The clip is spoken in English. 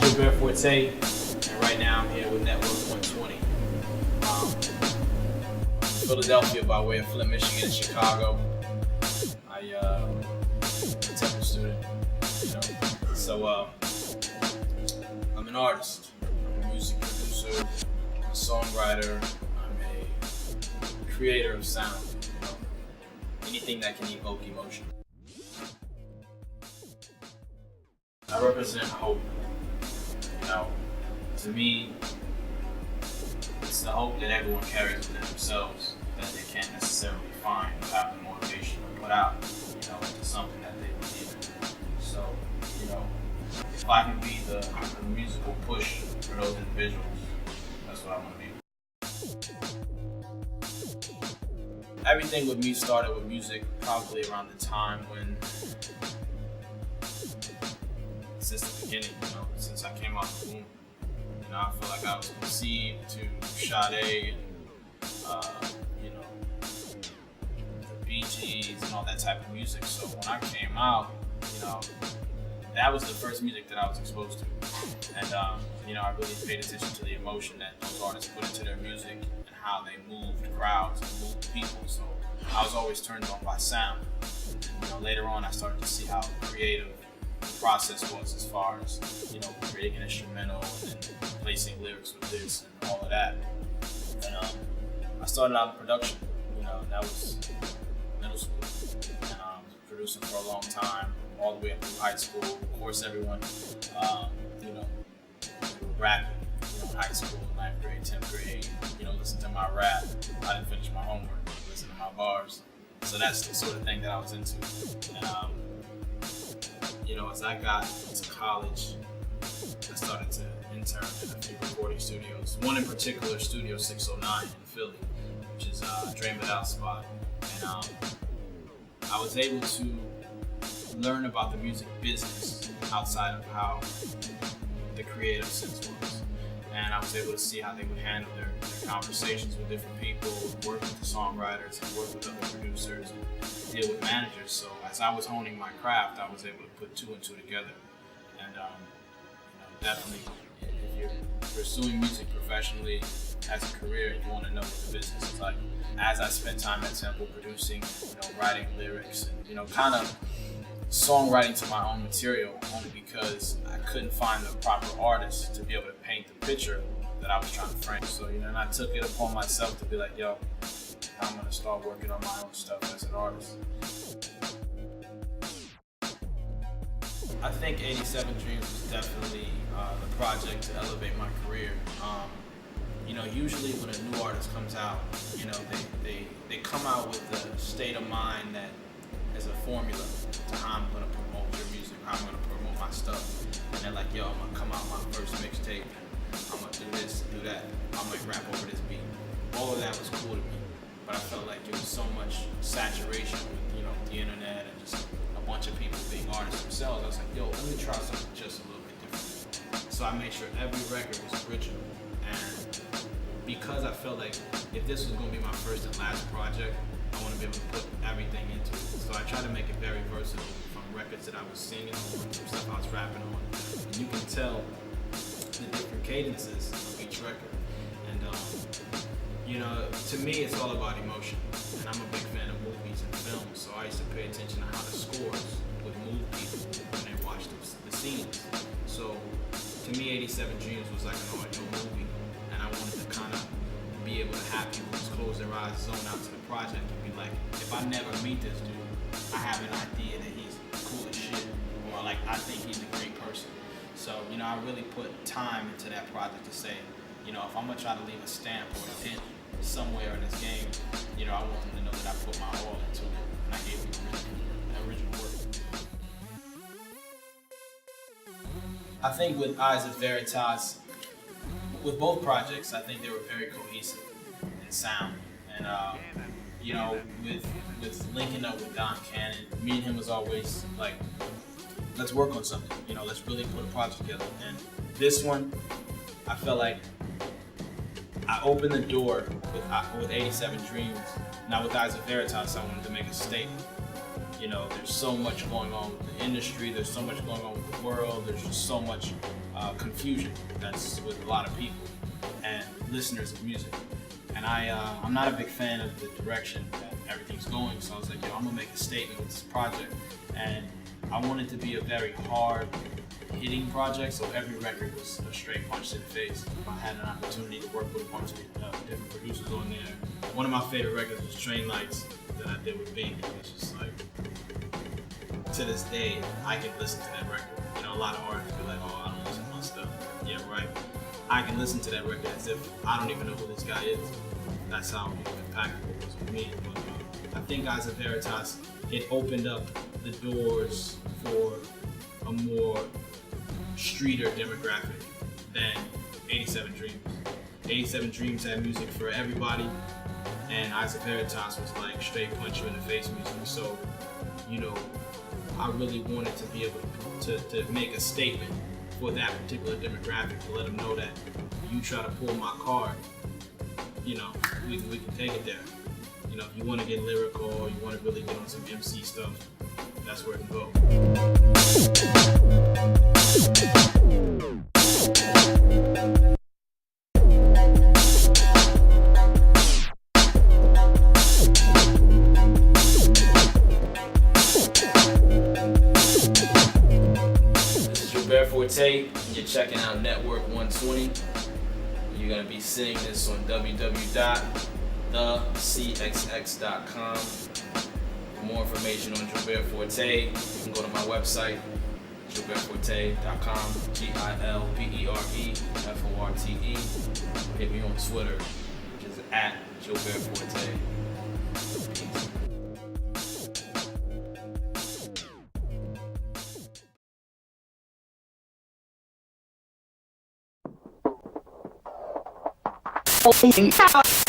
Gilbere Forte, and right now I'm here with Network120. Philadelphia by way of Flint, Michigan, and Chicago. I'm a Temple student, So I'm an artist. I'm a music producer, I'm a songwriter, I'm a creator of sound. Anything that can evoke emotion. I represent hope. To me, it's the hope that everyone carries within themselves that they can't necessarily find or have the motivation to put out, into something that they believe in. So, if I can be the musical push for those individuals, that's what I want to be. Everything with me started with music probably around the time when, since the beginning, since I came out the womb. I feel like I was conceived to Sade and, the Bee Gees and all that type of music. So when I came out, that was the first music that I was exposed to. And, I really paid attention to the emotion that those artists put into their music and how they moved crowds and moved people. So I was always turned on by sound. And, later on, I started to see how creative the process was as far as, creating an instrumental and then placing lyrics with this and all of that. And I started out in production, that was middle school. And I was producing for a long time, all the way up through high school. Of course, everyone, rapping, in high school, 9th grade, 10th grade, listen to my rap. I didn't finish my homework, listen to my bars. So that's the sort of thing that I was into. And, as I got into college, I started to intern in a few recording studios. One in particular, Studio 609 in Philly, which is a Dream It Out spot. And I was able to learn about the music business outside of how the creative sense was. And I was able to see how they would handle their conversations with different people, work with the songwriters, and work with other producers, and deal with managers. So as I was honing my craft, I was able to put two and two together. And definitely, if you're pursuing music professionally as a career, you want to know what the business is like. As I spent time at Temple producing, writing lyrics, and kind of songwriting to my own material, only because I couldn't find the proper artist to be able to paint the picture that I was trying to frame. So, and I took it upon myself to be like, I'm gonna start working on my own stuff as an artist. I think 87 Dreams was definitely the project to elevate my career. Usually when a new artist comes out, they come out with a state of mind that is a formula to how I'm gonna promote your music, how I'm gonna promote my stuff. And they're like, I'm gonna come out my first mixtape, I'm gonna do this, do that, I might rap over this beat. All of that was cool to me, but I felt like there was so much saturation with, the internet and just a bunch of people being artists themselves. I was like, let me try something just a little bit different. So I made sure every record was original. And because I felt like if this was gonna be my first and last project, I want to be able to put everything into it. So I try to make it very versatile, from records that I was singing on, to stuff I was rapping on. And you can tell the different cadences of each record. And, to me, it's all about emotion. And I'm a big fan of movies and films, so I used to pay attention to how the scores would move people when they watched the scenes. So to me, 87 Dreams was like an audio movie, and I wanted to kind of be able to have people just close their eyes, zone out to the project, and be like, if I never meet this dude, I have an idea that he's cool as shit, or like I think he's a great person. So, I really put time into that project to say, if I'm gonna try to leave a stamp or a pin somewhere in this game, I want them to know that I put my all into it, and I gave them original work. I think with Eyes of Veritas, with both projects, I think they were very cohesive in sound. And, with linking up with Don Cannon, me and him was always like, let's work on something, let's really put a project together. And this one, I felt like I opened the door with 87 Dreams. Now with Eyes of Veritas, I wanted to make a statement. You know, there's so much going on with the industry, there's so much going on with the world, there's just so much confusion that's with a lot of people and listeners of music. And I'm not a big fan of the direction that everything's going, so I was like, yo, I'm gonna make a statement with this project. And I want it to be a very hard hitting project, so every record was a straight punch to the face. I had an opportunity to work with a bunch of different producers on there. One of my favorite records was Train Lights that I did with Bing. It's just like, to this day, I can listen to that record. You know, a lot of artists be like, oh, I don't listen to my stuff. Yeah, right. I can listen to that record as if I don't even know who this guy is. That's how impactful it was with me. But I think Eyes of Veritas, it opened up the doors for a more streeter demographic than 87 Dreams. 87 Dreams had music for everybody, and Eyes of Veritas was like straight punch you in the face music. So, you know, I really wanted to be able to make a statement for that particular demographic, to let them know that you try to pull my card, you know, we can take it there. You know, if you want to get lyrical or you want to really get on some MC stuff, that's where it can go. This is Gilbere Forte, and you're checking out Network120. You're going to be seeing this on www.thecxx.com. For more information on Gilbere Forte, you can go to my website, gilbereforte.com, GilbereForte. Hit me on Twitter, which is @Gilbere Forte. Peace.